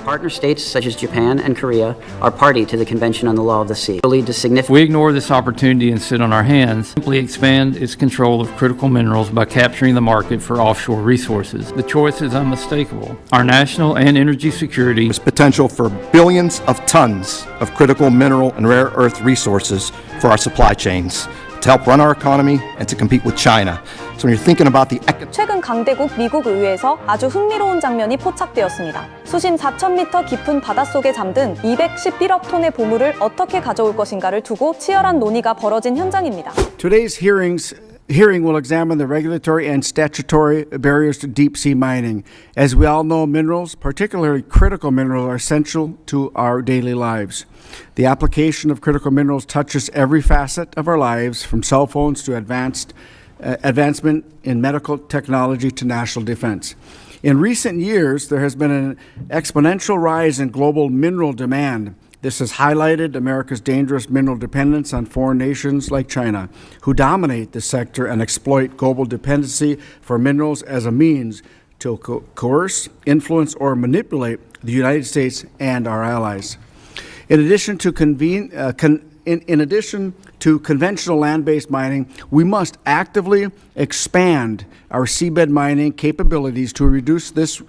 partner states such as Japan and Korea are party to the Convention on the Law of the Sea. Will lead to significant. If we ignore this opportunity and sit on our hands, simply expand its control of critical minerals by capturing the market for offshore resources. The choice is unmistakable. Our national and energy security. There's potential for billions of tons of critical mineral and rare earth resources for our supply chains to help run our economy and to compete with China. So when you're thinking about the 최근 강대국 미국 의회에서 아주 흥미로운 장면이 포착되었습니다. 수심 4,000m 깊은 바닷속에 잠든 211억 톤의 보물을 어떻게 가져올 것인가를 두고 치열한 논의가 벌어진 현장입니다. Today's hearing will examine the regulatory and statutory barriers to deep-sea mining. As we all know, minerals, particularly critical minerals, are essential to our daily lives. The application of critical minerals touches every facet of our lives, from cell phones to advancement in medical technology to national defense. In recent years, there has been an exponential rise in global mineral demand. This has highlighted America's dangerous mineral dependence on foreign nations like China, who dominate the sector and exploit global dependency for minerals as a means to coerce, influence, or manipulate the United States and our allies. In addition to conventional land-based mining, we must actively expand our seabed mining capabilities to reduce this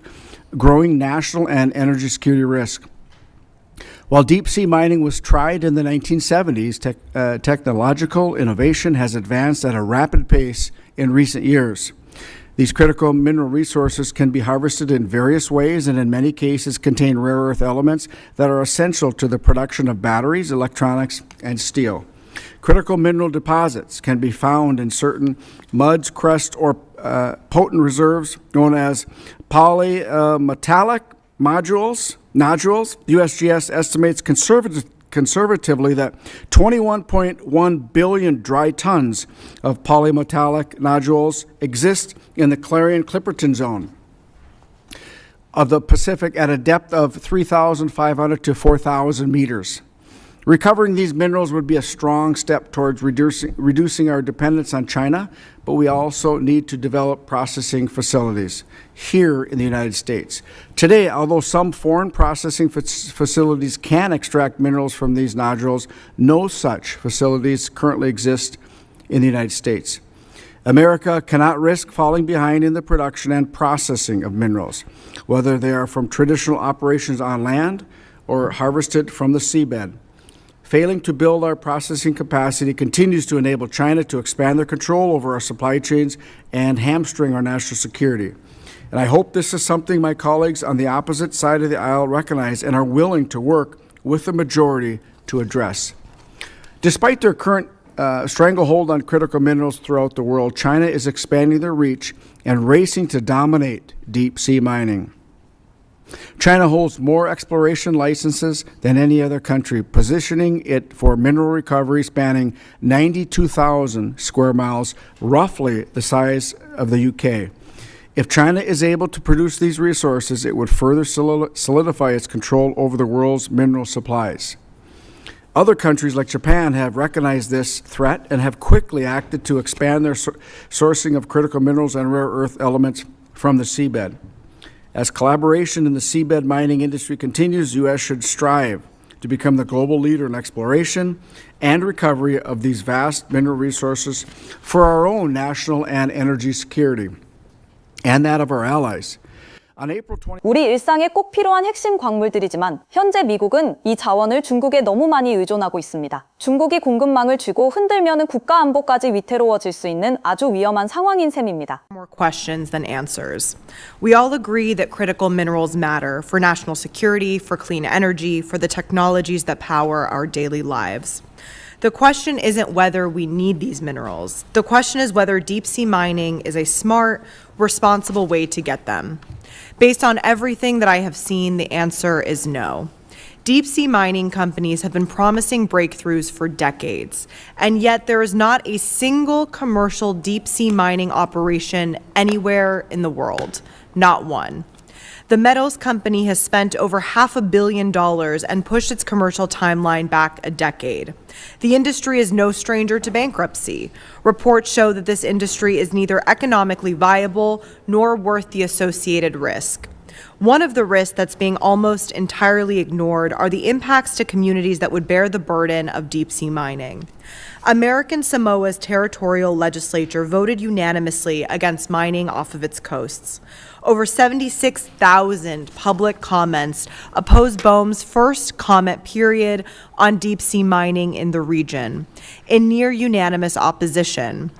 growing national and energy security risk. While deep-sea mining was tried in the 1970s, technological innovation has advanced at a rapid pace in recent years. These critical mineral resources can be harvested in various ways and in many cases contain rare earth elements that are essential to the production of batteries, electronics, and steel. Critical mineral deposits can be found in certain muds, crusts, or potent reserves known as polymetallic nodules. USGS estimates conservatively that 21.1 billion dry tons of polymetallic nodules exist in the Clarion-Clipperton zone of the Pacific at a depth of 3,500 to 4,000 meters. Recovering these minerals would be a strong step towards reducing our dependence on China, but we also need to develop processing facilities here in the United States. Today, although some foreign processing facilities can extract minerals from these nodules, no such facilities currently exist in the United States. America cannot risk falling behind in the production and processing of minerals, whether they are from traditional operations on land or harvested from the seabed. Failing to build our processing capacity continues to enable China to expand their control over our supply chains and hamstring our national security. And I hope this is something my colleagues on the opposite side of the aisle recognize and are willing to work with the majority to address. Despite their current stranglehold on critical minerals throughout the world, China is expanding their reach and racing to dominate deep-sea mining. China holds more exploration licenses than any other country, positioning it for mineral recovery spanning 92,000 square miles, roughly the size of the UK. If China is able to produce these resources, it would further solidify its control over the world's mineral supplies. Other countries like Japan have recognized this threat and have quickly acted to expand their sourcing of critical minerals and rare earth elements from the seabed. As collaboration in the seabed mining industry continues, the U.S. should strive to become the global leader in exploration and recovery of these vast mineral resources for our own national and energy security and that of our allies. 우리 일상에 꼭 필요한 핵심 광물들이지만 현재 미국은 이 자원을 중국에 너무 많이 의존하고 있습니다. 중국이 공급망을 쥐고 흔들면은 국가 안보까지 위태로워질 수 있는 아주 위험한 상황인 셈입니다. More questions than answers. We all agree that critical minerals matter for national security, for clean energy, for the technologies that power our daily lives. The question isn't whether we need these minerals. The question is whether deep-sea mining is a smart, responsible way to get them. Based on everything that I have seen, the answer is no. Deep-sea mining companies have been promising breakthroughs for decades, and yet there is not a single commercial deep-sea mining operation anywhere in the world. Not one. The metals company has spent over $500 million and pushed its commercial timeline back a decade. The industry is no stranger to bankruptcy. Reports show that this industry is neither economically viable nor worth the associated risk. One of the risks that's being almost entirely ignored are the impacts to communities that would bear the burden of deep-sea mining. American Samoa's territorial legislature voted unanimously against mining off of its coasts. Over 76,000 public comments opposed BOEM's first comment period on deep-sea mining in the region, in near unanimous opposition.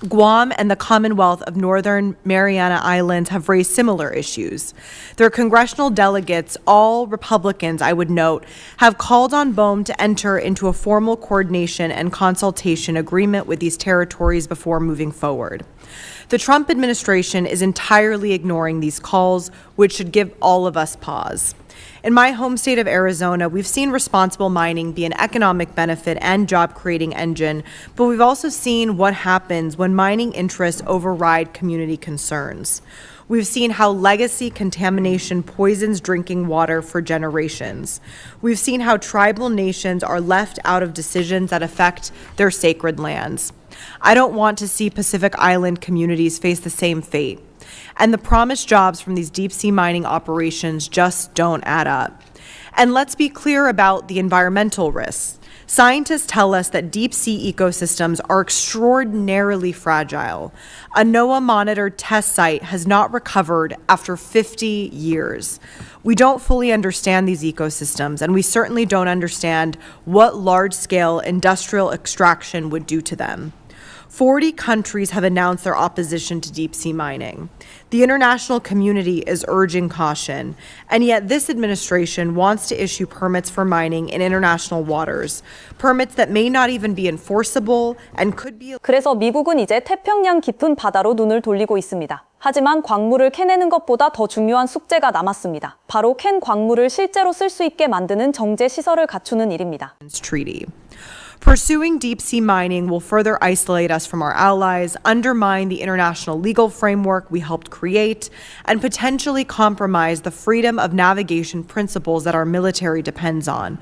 Guam and the Commonwealth of Northern Mariana Islands have raised similar issues. Their congressional delegates, all Republicans, I would note, have called on BOEM to enter into a formal coordination and consultation agreement with these territories before moving forward. The Trump administration is entirely ignoring these calls, which should give all of us pause. In my home state of Arizona, we've seen responsible mining be an economic benefit and job-creating engine, but we've also seen what happens when mining interests override community concerns. We've seen how legacy contamination poisons drinking water for generations. We've seen how tribal nations are left out of decisions that affect their sacred lands. I don't want to see Pacific Island communities face the same fate. And the promised jobs from these deep-sea mining operations just don't add up. And let's be clear about the environmental risks. Scientists tell us that deep-sea ecosystems are extraordinarily fragile. A NOAA-monitored test site has not recovered after 50 years. We don't fully understand these ecosystems, and we certainly don't understand what large-scale industrial extraction would do to them. 40 countries have announced their opposition to deep-sea mining. The international community is urging caution, and yet this administration wants to issue permits for mining in international waters, permits that may not even be enforceable and could be. 그래서 미국은 이제 태평양 깊은 바다로 눈을 돌리고 있습니다. 하지만 광물을 캐내는 것보다 더 중요한 숙제가 남았습니다. 바로 캔 광물을 실제로 쓸 수 있게 만드는 정제 시설을 갖추는 일입니다. Treaty. Pursuing deep-sea mining will further isolate us from our allies, undermine the international legal framework we helped create, and potentially compromise the freedom of navigation principles that our military depends on,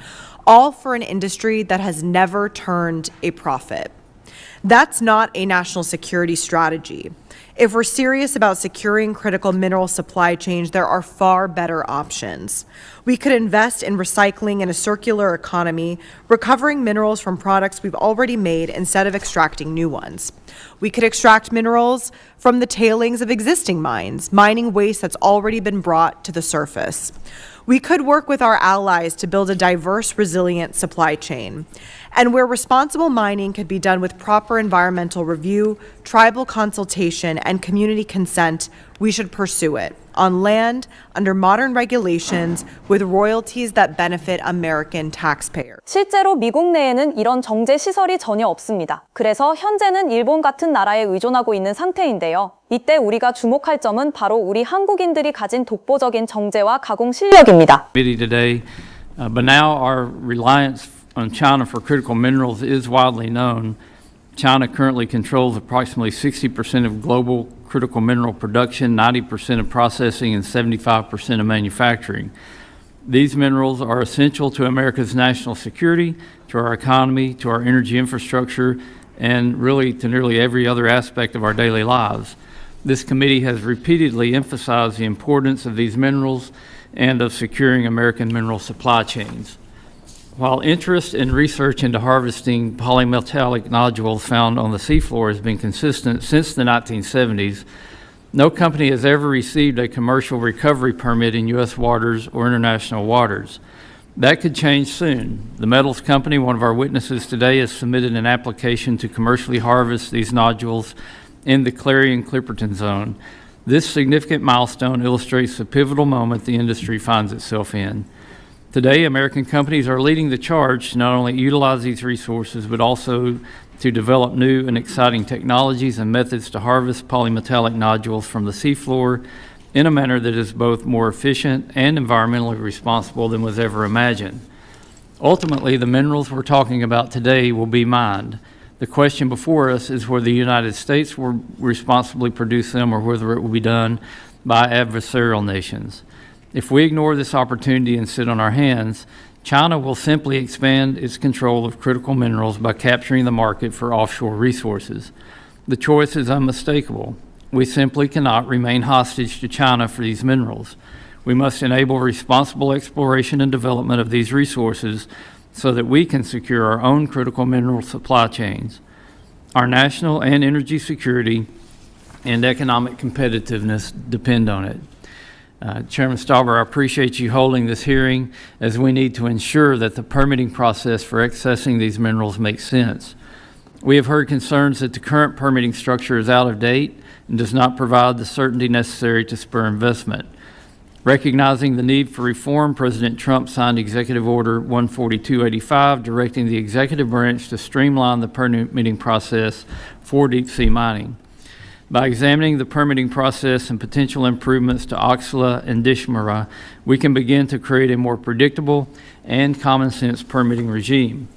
all for an industry that has never turned a profit. That's not a national security strategy. If we're serious about securing critical mineral supply chains, there are far better options. We could invest in recycling in a circular economy, recovering minerals from products we've already made instead of extracting new ones. We could extract minerals from the tailings of existing mines, mining waste that's already been brought to the surface. We could work with our allies to build a diverse, resilient supply chain. And where responsible mining could be done with proper environmental review, tribal consultation, and community consent, we should pursue it on land, under modern regulations, with royalties that benefit American taxpayers. 실제로 미국 내에는 이런 정제 시설이 전혀 없습니다. 그래서 현재는 일본 같은 나라에 의존하고 있는 상태인데요. 이때 우리가 주목할 점은 바로 우리 한국인들이 가진 독보적인 정제와 가공 실력입니다. Today, but now our reliance on China for critical minerals is widely known. China currently controls approximately 60% of global critical mineral production, 90% of processing, and 75% of manufacturing. These minerals are essential to America's national security, to our economy, to our energy infrastructure, and really to nearly every other aspect of our daily lives. This committee has repeatedly emphasized the importance of these minerals and of securing American mineral supply chains. While interest in research into harvesting polymetallic nodules found on the seafloor has been consistent since the 1970s, no company has ever received a commercial recovery permit in U.S. waters or international waters. That could change soon. The Metals Company, one of our witnesses today, has submitted an application to commercially harvest these nodules in the Clarion-Clipperton zone. This significant milestone illustrates the pivotal moment the industry finds itself in. Today, American companies are leading the charge to not only utilize these resources, but also to develop new and exciting technologies and methods to harvest polymetallic nodules from the seafloor in a manner that is both more efficient and environmentally responsible than was ever imagined. Ultimately, the minerals we're talking about today will be mined. The question before us is whether the United States will responsibly produce them or whether it will be done by adversarial nations. If we ignore this opportunity and sit on our hands, China will simply expand its control of critical minerals by capturing the market for offshore resources. The choice is unmistakable. We simply cannot remain hostage to China for these minerals. We must enable responsible exploration and development of these resources so that we can secure our own critical mineral supply chains. Our national and energy security and economic competitiveness depend on it. Chairman Stauber, I appreciate you holding this hearing as we need to ensure that the permitting process for accessing these minerals makes sense. We have heard concerns that the current permitting structure is out of date and does not provide the certainty necessary to spur investment. Recognizing the need for reform, President Trump signed Executive Order 14285, directing the executive branch to streamline the permitting process for deep-sea mining. By examining the permitting process and potential improvements to Oxala and Dishmara, we can begin to create a more predictable and common-sense permitting regime.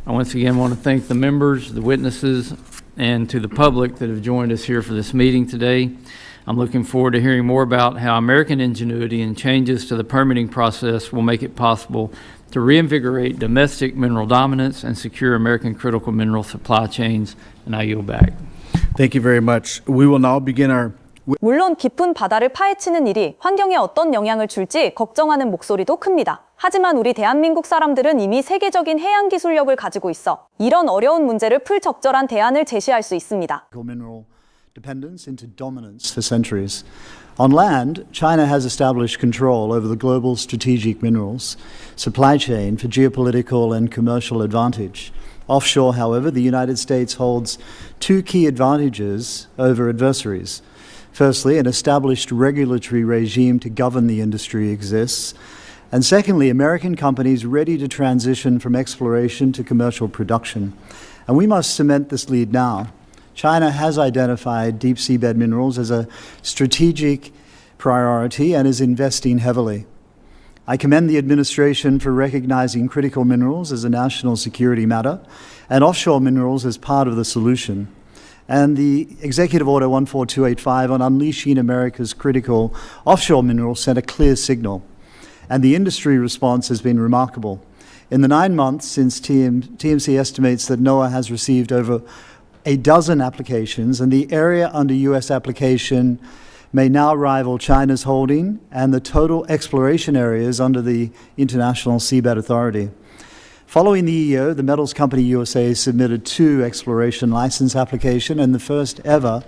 I once again want to thank the members, the witnesses, and to the public that have joined us here for this meeting today. I'm looking forward to hearing more about how American ingenuity and changes to the permitting process will make it possible to reinvigorate domestic mineral dominance and secure American critical mineral supply chains. And I yield back. Thank you very much. We will now begin our 물론 깊은 바다를 파헤치는 일이 환경에 어떤 영향을 줄지 걱정하는 목소리도 큽니다. 하지만 우리 대한민국 사람들은 이미 세계적인 해양 기술력을 가지고 있어 이런 어려운 문제를 풀 적절한 대안을 제시할 수 있습니다. Mineral dependence into dominance for centuries. On land, China has established control over the global strategic minerals supply chain for geopolitical and commercial advantage. Offshore, however, the United States holds two key advantages over adversaries. Firstly, an established regulatory regime to govern the industry exists. And secondly, American companies ready to transition from exploration to commercial production. And we must cement this lead now. China has identified deep seabed minerals as a strategic priority and is investing heavily. I commend the administration for recognizing critical minerals as a national security matter and offshore minerals as part of the solution. And the Executive Order 14285 on unleashing America's critical offshore minerals sent a clear signal. And the industry response has been remarkable. In the 9 months since TMC estimates that NOAA has received over a dozen applications, and the area under U.S. application may now rival China's holding and the total exploration areas under the International Seabed Authority. Following the EO, the Metals Company USA submitted 2 exploration license applications and the first ever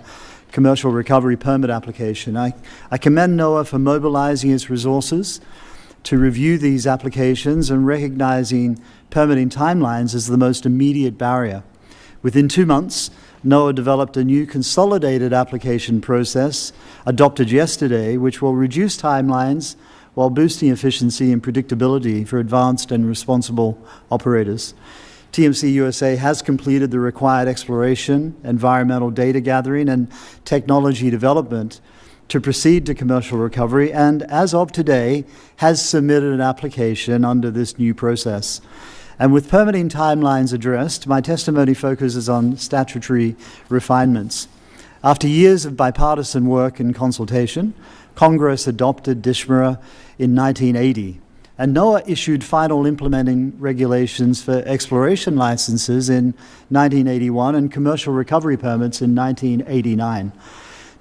commercial recovery permit application. I commend NOAA for mobilizing its resources to review these applications and recognizing permitting timelines as the most immediate barrier. Within 2 months, NOAA developed a new consolidated application process adopted yesterday, which will reduce timelines while boosting efficiency and predictability for advanced and responsible operators. TMC USA has completed the required exploration, environmental data gathering, and technology development to proceed to commercial recovery, and as of today, has submitted an application under this new process. And with permitting timelines addressed, my testimony focuses on statutory refinements. After years of bipartisan work and consultation, Congress adopted Dishmara in 1980, and NOAA issued final implementing regulations for exploration licenses in 1981 and commercial recovery permits in 1989.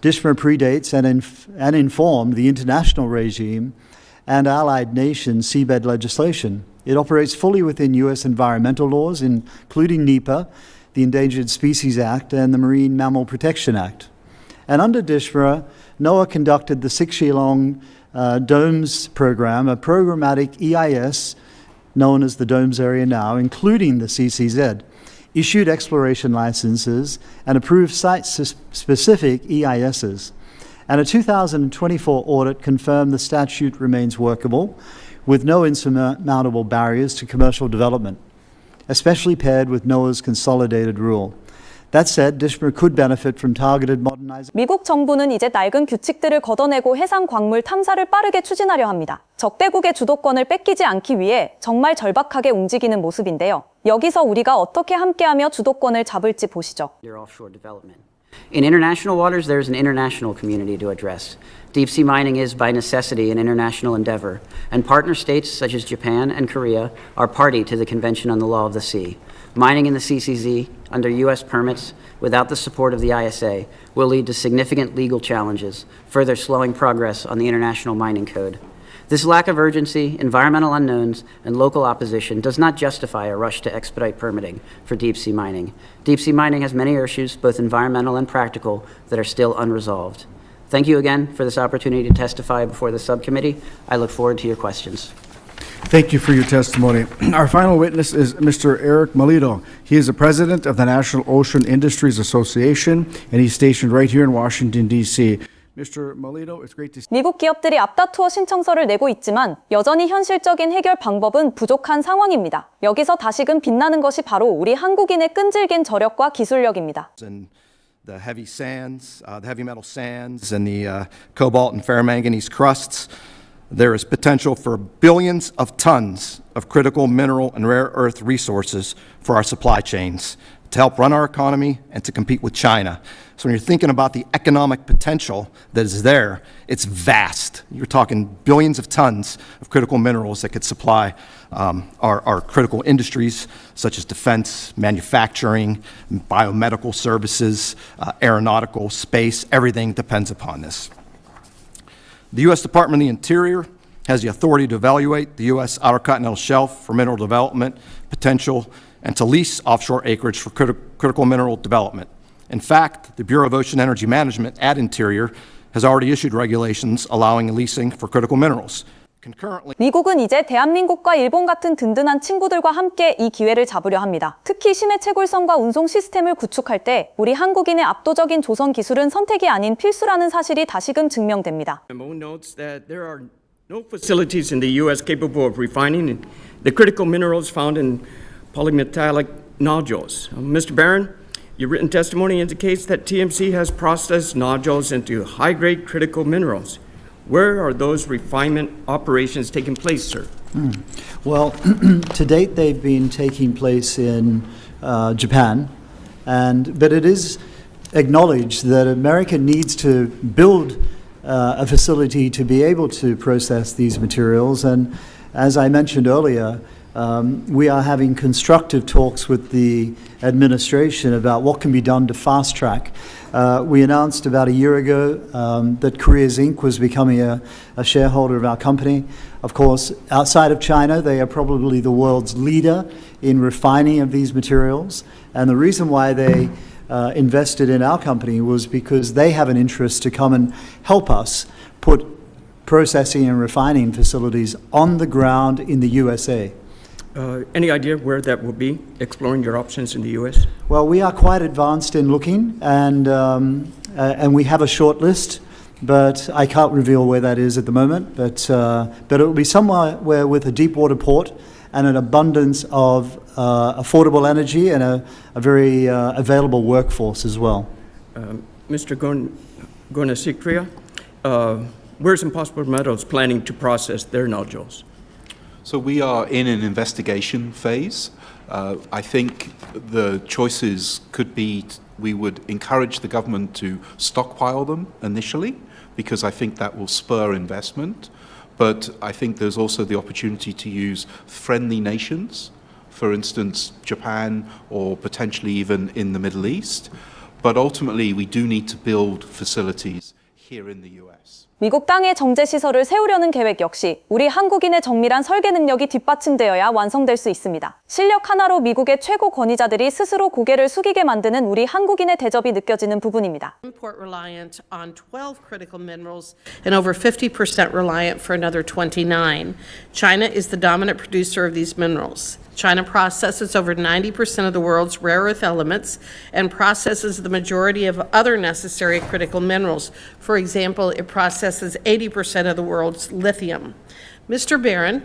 Dishmara predates and informed the international regime and allied nation seabed legislation. It operates fully within U.S. environmental laws, including NEPA, the Endangered Species Act, and the Marine Mammal Protection Act. And under Dishmara, NOAA conducted the 6-year-long DOMES program, a programmatic EIS known as the DOMES area now, including the CCZ, issued exploration licenses and approved site-specific EISs. And a 2024 audit confirmed the statute remains workable with no insurmountable barriers to commercial development, especially paired with NOAA's consolidated rule. That said, Dishmara could benefit from targeted modernization. 미국 정부는 이제 낡은 규칙들을 걷어내고 해상 광물 탐사를 빠르게 추진하려 합니다. 적대국의 주도권을 뺏기지 않기 위해 정말 절박하게 움직이는 모습인데요. 여기서 우리가 어떻게 함께하며 주도권을 잡을지 보시죠. Offshore development. In international waters, there is an international community to address. Deep sea mining is, by necessity, an international endeavor, and partner states such as Japan and Korea are party to the Convention on the Law of the Sea. Mining in the CCZ, under U.S. permits, without the support of the ISA, will lead to significant legal challenges, further slowing progress on the International Mining Code. This lack of urgency, environmental unknowns, and local opposition does not justify a rush to expedite permitting for deep-sea mining. Deep-sea mining has many issues, both environmental and practical, that are still unresolved. Thank you again for this opportunity to testify before the subcommittee. I look forward to your questions. Thank you for your testimony. Our final witness is Mr. Eric Melito. He is the president of the National Ocean Industries Association, and he's stationed right here in Washington, D.C. Mr. Melito, it's great to see you. 미국 기업들이 앞다투어 신청서를 내고 있지만 여전히 현실적인 해결 방법은 부족한 상황입니다. 여기서 다시금 빛나는 것이 바로 우리 한국인의 끈질긴 저력과 기술력입니다. And the heavy sands, the heavy metal sands, and the cobalt and ferromanganese crusts. There is potential for billions of tons of critical mineral and rare earth resources for our supply chains to help run our economy and to compete with China. So when you're thinking about the economic potential that is there, it's vast. You're talking billions of tons of critical minerals that could supply our critical industries such as defense, manufacturing, biomedical services, aeronautical, space, everything depends upon this. The U.S. Department of the Interior has the authority to evaluate the U.S. Outer Continental Shelf for mineral development potential and to lease offshore acreage for critical mineral development. In fact, the Bureau of Ocean Energy Management at Interior has already issued regulations allowing leasing for critical minerals. Concurrently, 미국은 이제 대한민국과 일본 같은 든든한 친구들과 함께 이 기회를 잡으려 합니다. 특히 심해 채굴선과 운송 시스템을 구축할 때 우리 한국인의 압도적인 조선 기술은 선택이 아닌 필수라는 사실이 다시금 증명됩니다. memo notes that there are no facilities in the U.S. capable of refining the critical minerals found in polymetallic nodules. Mr. Barron, your written testimony indicates that TMC has processed nodules into high-grade critical minerals. Where are those refinement operations taking place, sir? Well, to date, they've been taking place in Japan, but it is acknowledged that America needs to build a facility to be able to process these materials. And as I mentioned earlier, we are having constructive talks with the administration about what can be done to fast track. We announced about a year ago that Korea's Inc. was becoming a shareholder of our company. Of course, outside of China, they are probably the world's leader in refining of these materials. And the reason why they invested in our company was because they have an interest to come and help us put processing and refining facilities on the ground in the USA. Any idea where that will be, exploring your options in the U.S.? Well, we are quite advanced in looking, and we have a short list, but I can't reveal where that is at the moment. But it will be somewhere with a deep water port and an abundance of affordable energy and a very available workforce as well. Mr. Gonasikria, where's Impossible Metals planning to process their nodules? So we are in an investigation phase. I think the choices could be we would encourage the government to stockpile them initially, because I think that will spur investment. But I think there's also the opportunity to use friendly nations, for instance, Japan or potentially even in the Middle East. But ultimately, we do need to build facilities here in the US. 미국 땅에 정제 시설을 세우려는 계획 역시 우리 한국인의 정밀한 설계 능력이 뒷받침되어야 완성될 수 있습니다. 실력 하나로 미국의 최고 권위자들이 스스로 고개를 숙이게 만드는 우리 한국인의 대접이 느껴지는 부분입니다. Import reliant on 12 critical minerals and over 50% reliant for another 29. China is the dominant producer of these minerals. China processes over 90% of the world's rare earth elements and processes the majority of other necessary critical minerals. For example, it processes 80% of the world's lithium. Mr. Barron,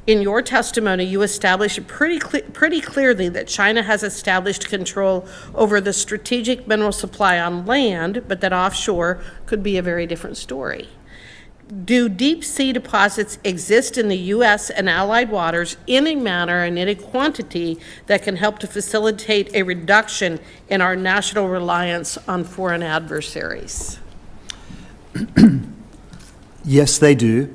in your testimony, you established pretty clearly that China has established control over the strategic mineral supply on land, but that offshore could be a very different story. Do deep sea deposits exist in the U.S. and allied waters in a manner and in a quantity that can help to facilitate a reduction in our national reliance on foreign adversaries? Yes, they do.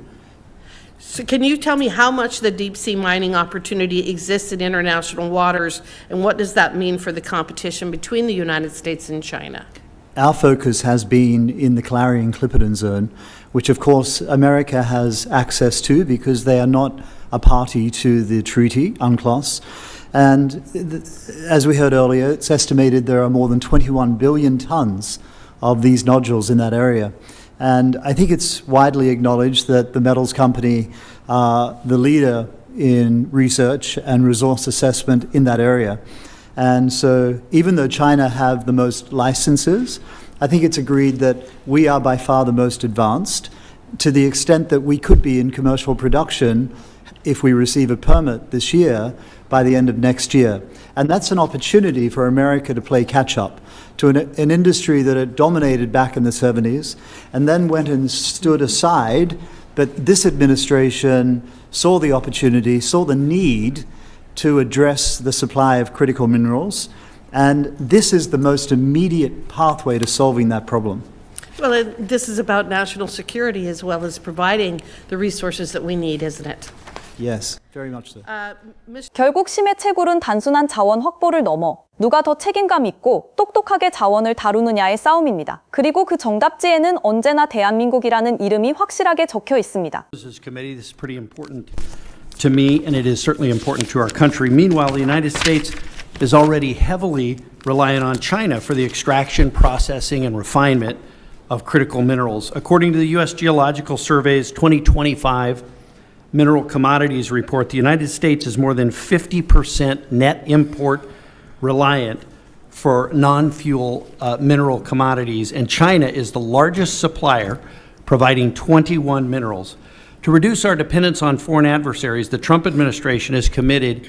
So can you tell me how much the deep sea mining opportunity exists in international waters, and what does that mean for the competition between the United States and China? our focus has been in the Clarion-Clipperton Zone, which of course America has access to because they are not a party to the treaty, UNCLOS. And as we heard earlier, it's estimated there are more than 21 billion tons of these nodules in that area. And I think it's widely acknowledged that the metals company are the leader in research and resource assessment in that area. And so even though China have the most licenses, I think it's agreed that we are by far the most advanced, to the extent that we could be in commercial production if we receive a permit this year by the end of next year. And that's an opportunity for America to play catch up to an industry that had dominated back in the 70s and then went and stood aside. But this administration saw the opportunity, saw the need to address the supply of critical minerals. And this is the most immediate pathway to solving that problem. Well, this is about national security as well as providing the resources that we need, isn't it? Yes, very much so. 결국 심의 채굴은 단순한 자원 확보를 넘어 누가 더 책임감 있고 똑똑하게 자원을 다루느냐의 싸움입니다. 그리고 그 정답지에는 언제나 대한민국이라는 이름이 확실하게 적혀 있습니다. This committee, this is pretty important to me, and it is certainly important to our country. Meanwhile, the United States is already heavily reliant on China for the extraction, processing, and refinement of critical minerals. According to the U.S. Geological Survey's 2025 Mineral Commodities Report, the United States is more than 50% net import reliant for non-fuel mineral commodities, and China is the largest supplier, providing 21 minerals. To reduce our dependence on foreign adversaries, the Trump administration is committed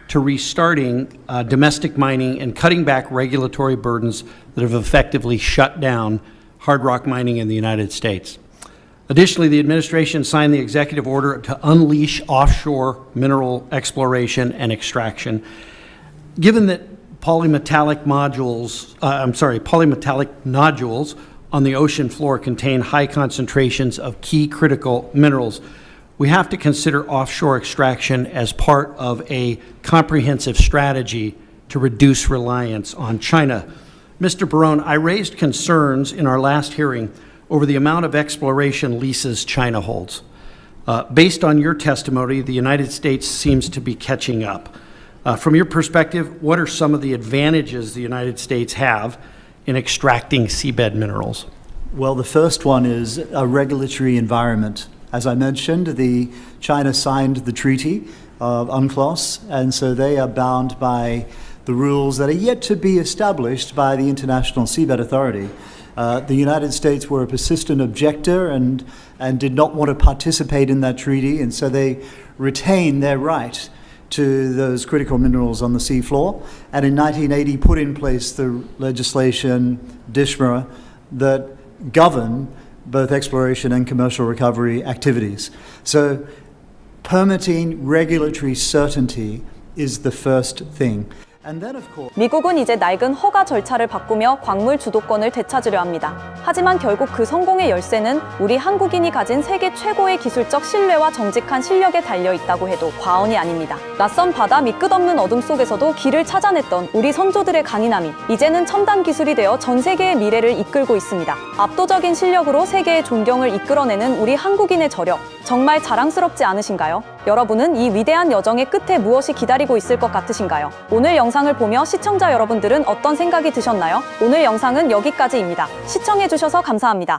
to restarting domestic mining and cutting back regulatory burdens that have effectively shut down hard rock mining in the United States. Additionally, the administration signed the executive order to unleash offshore mineral exploration and extraction. Given that polymetallic nodules on the ocean floor contain high concentrations of key critical minerals, we have to consider offshore extraction as part of a comprehensive strategy to reduce reliance on China. Mr. Barone, I raised concerns in our last hearing over the amount of exploration leases China holds. Based on your testimony, the United States seems to be catching up. From your perspective, what are some of the advantages the United States have in extracting seabed minerals? Well, the first one is a regulatory environment. As I mentioned, China signed the treaty of UNCLOS, and so they are bound by the rules that are yet to be established by the International Seabed Authority. The United States were a persistent objector and did not want to participate in that treaty, and so they retained their right to those critical minerals on the seafloor, and in 1980 put in place the legislation, DSHMRA, that govern both exploration and commercial recovery activities. So permitting regulatory certainty is the first thing. And then, of course, 미국은 이제 낡은 허가 절차를 바꾸며 광물 주도권을 되찾으려 합니다. 하지만 결국 그 성공의 열쇠는 우리 한국인이 가진 세계 최고의 기술적 신뢰와 정직한 실력에 달려 있다고 해도 과언이 아닙니다. 낯선 바다 밑 끝없는 어둠 속에서도 길을 찾아냈던 우리 선조들의 강인함이 이제는 첨단 기술이 되어 전 세계의 미래를 이끌고 있습니다. 압도적인 실력으로 세계의 존경을 이끌어내는 우리 한국인의 저력, 정말 자랑스럽지 않으신가요? 여러분은 이 위대한 여정의 끝에 무엇이 기다리고 있을 것 같으신가요? 오늘 영상을 보며 시청자 여러분들은 어떤 생각이 드셨나요? 오늘 영상은 여기까지입니다. 시청해주셔서 감사합니다.